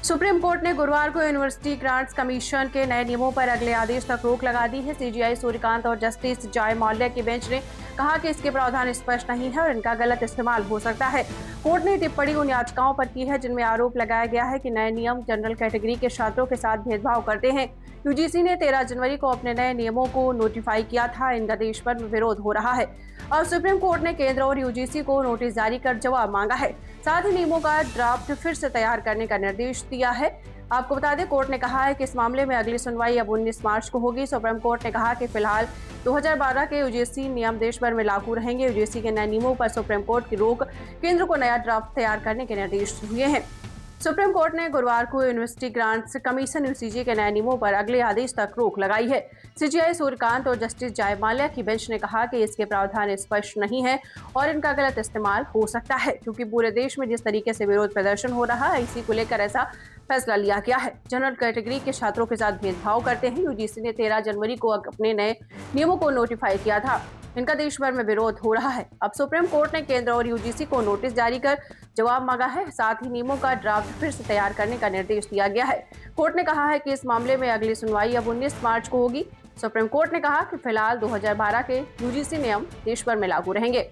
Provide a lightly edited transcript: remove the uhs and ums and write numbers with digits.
Supreme court ने गुरुवार को यूनिवर्सिटी ग्रांट्स कमीशन के नए नियमों पर अगले आदेश तक रोक लगा दी है। सीजीआई सूर्यकांत और जस्टिस जय माल्या की बेंच ने कहा कि इसके प्रावधान स्पष्ट नहीं है और इनका गलत इस्तेमाल हो सकता है। कोर्ट ने टिप्पणी उन याचिकाओं पर की है जिनमें आरोप लगाया गया है कि नए नियम जनरल कैटेगरी के छात्रों के साथ भेदभाव करते हैं। यूजीसी ने 13 जनवरी को अपने नए नियमों को नोटिफाई किया था। इनका देश भर में विरोध हो रहा है। अब सुप्रीम कोर्ट ने केंद्र और यूजीसी को नोटिस जारी कर जवाब मांगा है। साथ ही नियमों का ड्राफ्ट फिर से तैयार करने का निर्देश दिया है। आपको बता दें, कोर्ट ने कहा है कि इस मामले में अगली सुनवाई अब 19 मार्च को होगी। सुप्रीम कोर्ट ने कहा कि फिलहाल 2012 के यूजीसी नियम देश भर में लागू रहेंगे। यूजीसी के नए नियमों पर सुप्रीम कोर्ट की रोक केंद्र को नया ड्राफ्ट तैयार करने के निर्देश दिए हैं। सुप्रीम कोर्ट ने गुरुवार को यूनिवर्सिटी ग्रांट्स कमीशन यूसीजी के नए नियमों पर अगले आदेश तक रोक लगाई है। सीजीआई सूर्यकांत और जस्टिस जय माल्या की बेंच ने कहा कि इसके प्रावधान स्पष्ट नहीं है और इनका गलत इस्तेमाल हो सकता है, क्योंकि पूरे देश में जिस तरीके से विरोध प्रदर्शन हो रहा है, इसी को लेकर ऐसा फैसला लिया गया है। जनरल कैटेगरी के छात्रों के साथ भेदभाव करते हैं। यूजीसी ने 13 जनवरी को अपने नए नियमों को नोटिफाई किया था। इनका देश भर में विरोध हो रहा है। अब सुप्रीम कोर्ट ने केंद्र और यूजीसी को नोटिस जारी कर जवाब मांगा है। साथ ही नियमों का ड्राफ्ट फिर से तैयार करने का निर्देश दिया गया है। कोर्ट ने कहा है कि इस मामले में अगली सुनवाई अब 19 मार्च को होगी। सुप्रीम कोर्ट ने कहा कि फिलहाल 2012 के यूजीसी नियम देश भर में लागू रहेंगे।